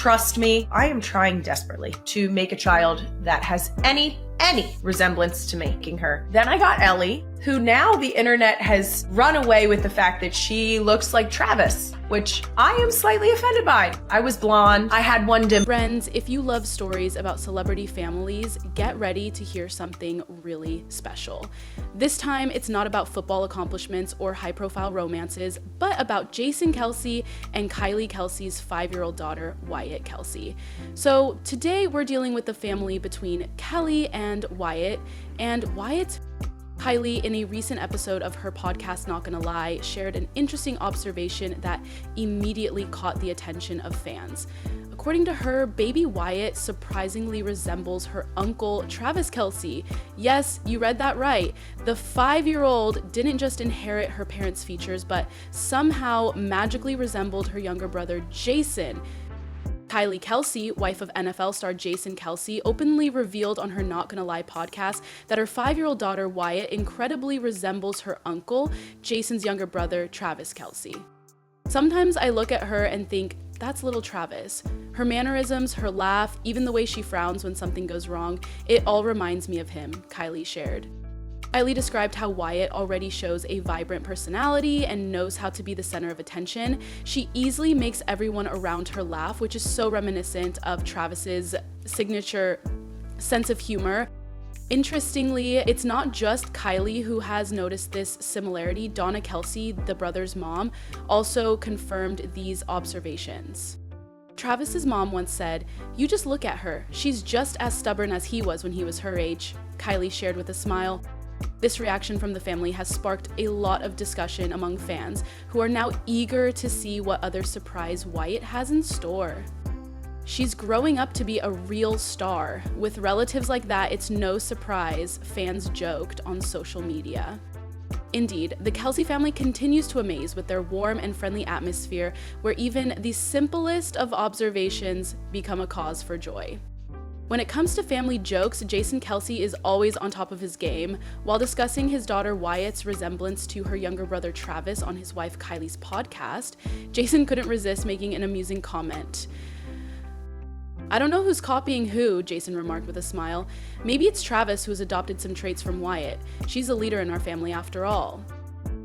Trust me, I am trying desperately to make a child that has any resemblance to making her. Then I got Ellie, who now the internet has run away with the fact that she looks like Travis, which I am slightly offended by. I was blonde. I had one dim. Friends, if you love stories about celebrity families, get ready to hear something really special. This time, it's not about football accomplishments or high-profile romances, but about Jason Kelce and Kylie Kelce's 5-year-old daughter, Wyatt Kelce. So today, we're dealing with the family between Kelly and Wyatt, and Wyatt's Kylie, in a recent episode of her podcast Not Gonna Lie, shared an interesting observation that immediately caught the attention of fans. According to her, baby Wyatt surprisingly resembles her uncle, Travis Kelce. Yes, you read that right. The 5-year-old didn't just inherit her parents' features, but somehow magically resembled her younger brother, Jason. Kylie Kelce, wife of NFL star Jason Kelce, openly revealed on her Not Gonna Lie podcast that her 5-year-old daughter Wyatt incredibly resembles her uncle, Jason's younger brother, Travis Kelce. Sometimes I look at her and think, that's little Travis. Her mannerisms, her laugh, even the way she frowns when something goes wrong, it all reminds me of him, Kylie shared. Kylie described how Wyatt already shows a vibrant personality and knows how to be the center of attention. She easily makes everyone around her laugh, which is so reminiscent of Travis's signature sense of humor. Interestingly, it's not just Kylie who has noticed this similarity. Donna Kelce, the brother's mom, also confirmed these observations. Travis's mom once said, "You just look at her. She's just as stubborn as he was when he was her age," Kylie shared with a smile. This reaction from the family has sparked a lot of discussion among fans who are now eager to see what other surprise Wyatt has in store. She's growing up to be a real star. With relatives like that, it's no surprise, fans joked on social media. Indeed, the Kelce family continues to amaze with their warm and friendly atmosphere, where even the simplest of observations become a cause for joy. When it comes to family jokes, Jason Kelce is always on top of his game. While discussing his daughter Wyatt's resemblance to her younger brother Travis on his wife Kylie's podcast, Jason couldn't resist making an amusing comment. "I don't know who's copying who," Jason remarked with a smile. "Maybe it's Travis who's adopted some traits from Wyatt. She's a leader in our family after all."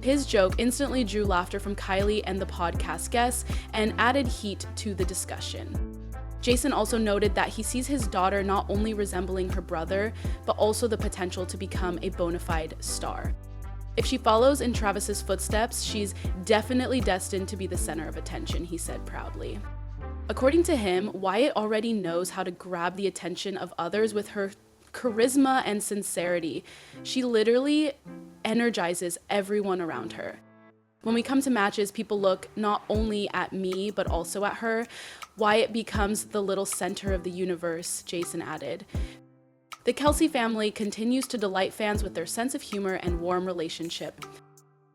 His joke instantly drew laughter from Kylie and the podcast guests and added heat to the discussion. Jason also noted that he sees his daughter not only resembling her brother, but also the potential to become a bona fide star. If she follows in Travis's footsteps, she's definitely destined to be the center of attention, he said proudly. According to him, Wyatt already knows how to grab the attention of others with her charisma and sincerity. She literally energizes everyone around her. When we come to matches, people look not only at me, but also at her. Wyatt becomes the little center of the universe, Jason added. The Kelce family continues to delight fans with their sense of humor and warm relationship.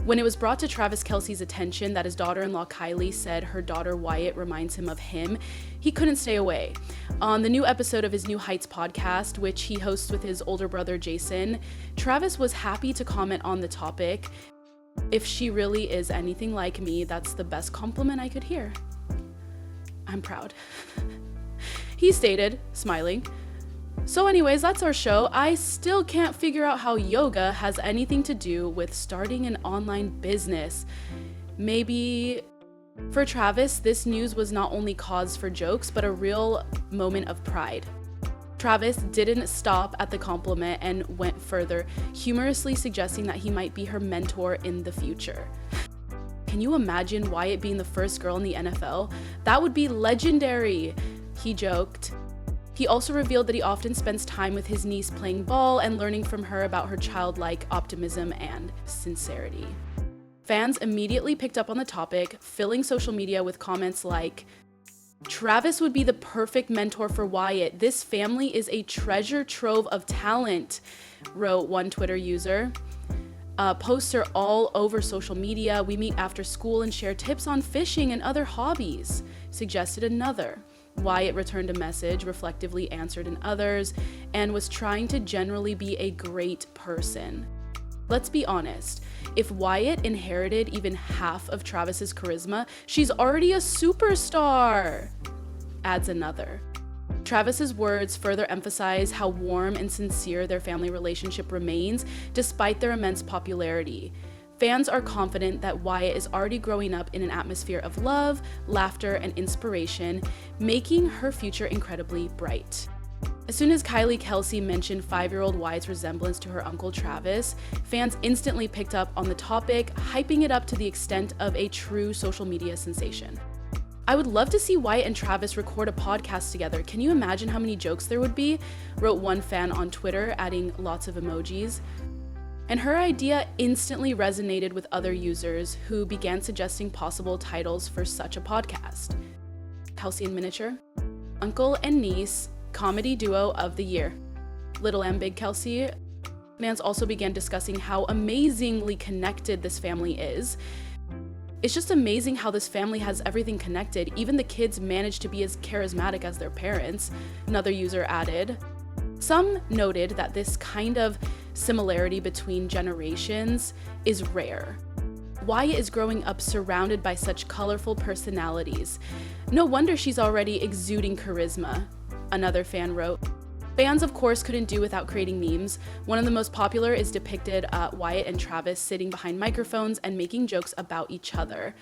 When it was brought to Travis Kelce's attention that his daughter-in-law Kylie said her daughter Wyatt reminds him of him, he couldn't stay away. On the new episode of his New Heights podcast, which he hosts with his older brother Jason, Travis was happy to comment on the topic. "If she really is anything like me, that's the best compliment I could hear. I'm proud." He stated, smiling. So anyways, that's our show. I still can't figure out how yoga has anything to do with starting an online business. Maybe for Travis, this news was not only cause for jokes, but a real moment of pride. Travis didn't stop at the compliment and went further, humorously suggesting that he might be her mentor in the future. Can you imagine Wyatt being the first girl in the NFL? That would be legendary, he joked. He also revealed that he often spends time with his niece playing ball and learning from her about her childlike optimism and sincerity. Fans immediately picked up on the topic, filling social media with comments like, "Travis would be the perfect mentor for Wyatt. This family is a treasure trove of talent," wrote one Twitter user. Posts are all over social media. "We meet after school and share tips on fishing and other hobbies," suggested another. Wyatt returned a message, reflectively answered in others, and was trying to generally be a great person. Let's be honest, if Wyatt inherited even half of Travis's charisma, she's already a superstar. adds another. Travis's words further emphasize how warm and sincere their family relationship remains despite their immense popularity. Fans are confident that Wyatt is already growing up in an atmosphere of love, laughter, and inspiration, making her future incredibly bright. As soon as Kylie Kelce mentioned 5-year-old Wyatt's resemblance to her uncle Travis, fans instantly picked up on the topic, hyping it up to the extent of a true social media sensation. I would love to see Wyatt and Travis record a podcast together. Can you imagine how many jokes there would be? Wrote one fan on Twitter, adding lots of emojis. And her idea instantly resonated with other users who began suggesting possible titles for such a podcast. Kelce in miniature, uncle and niece, comedy duo of the year. Little M Big Kelce. Fans also began discussing how amazingly connected this family is. It's just amazing how this family has everything connected. Even the kids manage to be as charismatic as their parents, another user added. Some noted that this kind of similarity between generations is rare. Wyatt is growing up surrounded by such colorful personalities. No wonder she's already exuding charisma, another fan wrote. Fans, of course, couldn't do without creating memes. One of the most popular is depicted Wyatt and Travis sitting behind microphones and making jokes about each other.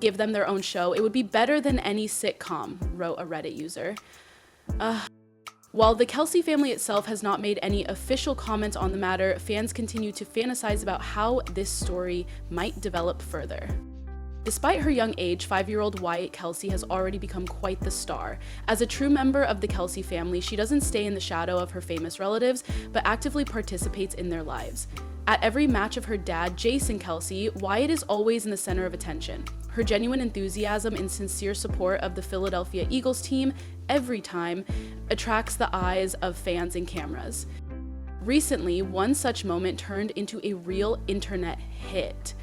Give them their own show. It would be better than any sitcom, wrote a Reddit user. While the Kelce family itself has not made any official comments on the matter, fans continue to fantasize about how this story might develop further. Despite her young age, 5-year-old Wyatt Kelce has already become quite the star. As a true member of the Kelce family, she doesn't stay in the shadow of her famous relatives, but actively participates in their lives. At every match of her dad, Jason Kelce, Wyatt is always in the center of attention. Her genuine enthusiasm and sincere support of the Philadelphia Eagles team every time attracts the eyes of fans and cameras. Recently, one such moment turned into a real internet hit.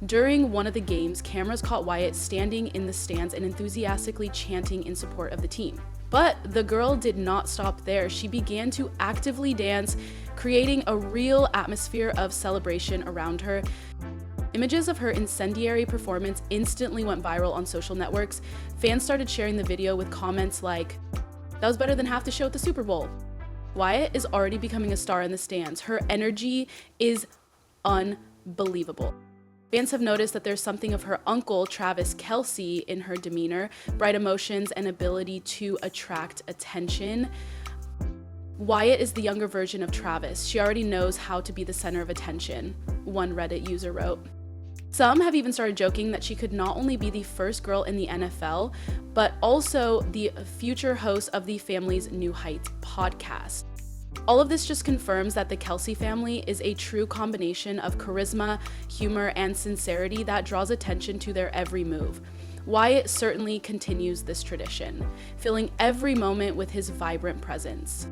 During one of the games, cameras caught Wyatt standing in the stands and enthusiastically chanting in support of the team. But the girl did not stop there. She began to actively dance, creating a real atmosphere of celebration around her. Images of her incendiary performance instantly went viral on social networks. Fans started sharing the video with comments like, "That was better than half the show at the Super Bowl." Wyatt is already becoming a star in the stands. Her energy is unbelievable. Fans have noticed that there's something of her uncle, Travis Kelce, in her demeanor, bright emotions, and ability to attract attention. Wyatt is the younger version of Travis. She already knows how to be the center of attention, one Reddit user wrote. Some have even started joking that she could not only be the first girl in the NFL, but also the future host of the family's New Heights podcast. All of this just confirms that the Kelce family is a true combination of charisma, humor, and sincerity that draws attention to their every move. Wyatt certainly continues this tradition, filling every moment with his vibrant presence.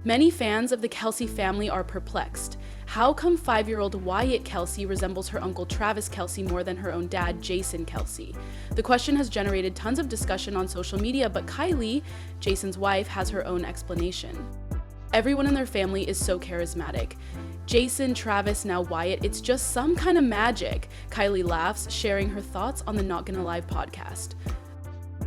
Many fans of the Kelce family are perplexed. How come 5-year-old Wyatt Kelce resembles her uncle Travis Kelce more than her own dad, Jason Kelce? The question has generated tons of discussion on social media, but Kylie, Jason's wife, has her own explanation. Everyone in their family is so charismatic. Jason, Travis, now Wyatt, it's just some kind of magic. Kylie laughs, sharing her thoughts on the Not Gonna Lie podcast.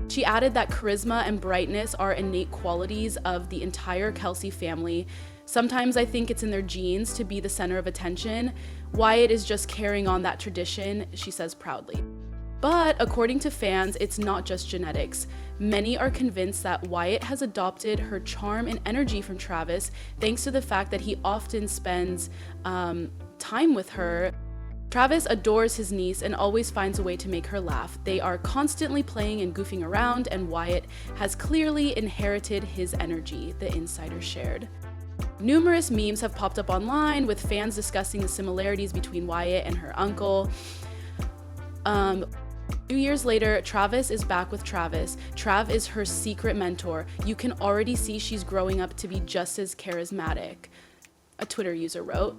She added that charisma and brightness are innate qualities of the entire Kelce family. Sometimes I think it's in their genes to be the center of attention. Wyatt is just carrying on that tradition, she says proudly. But according to fans, it's not just genetics. Many are convinced that Wyatt has adopted her charm and energy from Travis, thanks to the fact that he often spends time with her. Travis adores his niece and always finds a way to make her laugh. They are constantly playing and goofing around, and Wyatt has clearly inherited his energy, the insider shared. Numerous memes have popped up online with fans discussing the similarities between Wyatt and her uncle. 2 years later, Travis is back with Travis. Trav is her secret mentor. You can already see she's growing up to be just as charismatic, a Twitter user wrote.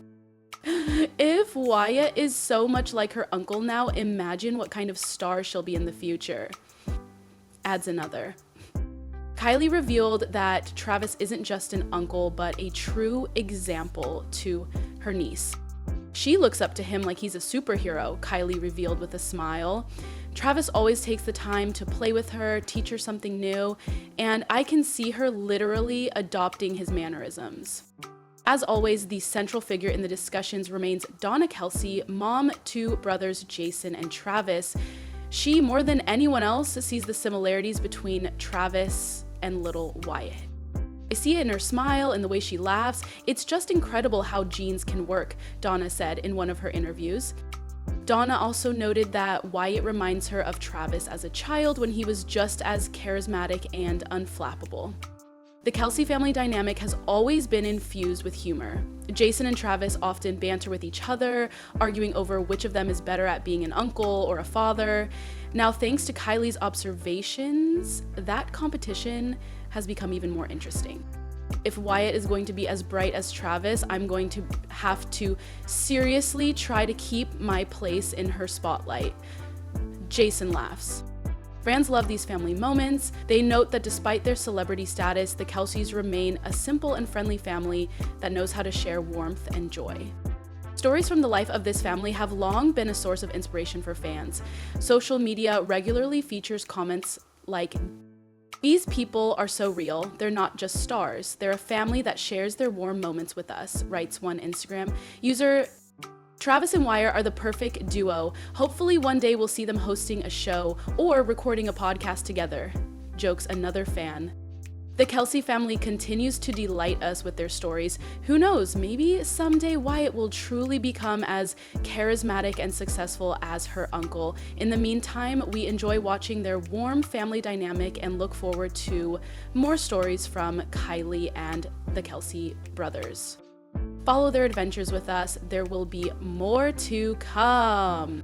If Wyatt is so much like her uncle now, imagine what kind of star she'll be in the future, adds another. Kylie revealed that Travis isn't just an uncle, but a true example to her niece. She looks up to him like he's a superhero, Kylie revealed with a smile. Travis always takes the time to play with her, teach her something new, and I can see her literally adopting his mannerisms. As always, the central figure in the discussions remains Donna Kelce, mom to brothers Jason and Travis. She, more than anyone else, sees the similarities between Travis and little Wyatt. I see it in her smile and the way she laughs. It's just incredible how genes can work, Donna said in one of her interviews. Donna also noted that Wyatt reminds her of Travis as a child when he was just as charismatic and unflappable. The Kelce family dynamic has always been infused with humor. Jason and Travis often banter with each other, arguing over which of them is better at being an uncle or a father. Now, thanks to Kylie's observations, that competition has become even more interesting. If Wyatt is going to be as bright as Travis, I'm going to have to seriously try to keep my place in her spotlight. Jason laughs. Fans love these family moments. They note that despite their celebrity status, the Kelces remain a simple and friendly family that knows how to share warmth and joy. Stories from the life of this family have long been a source of inspiration for fans. Social media regularly features comments like, "These people are so real. They're not just stars. They're a family that shares their warm moments with us," writes one Instagram user. "Travis and Wyatt are the perfect duo. Hopefully one day we'll see them hosting a show or recording a podcast together," jokes another fan. The Kelce family continues to delight us with their stories. Who knows, maybe someday Wyatt will truly become as charismatic and successful as her uncle. In the meantime, we enjoy watching their warm family dynamic and look forward to more stories from Kylie and the Kelce brothers. Follow their adventures with us. There will be more to come.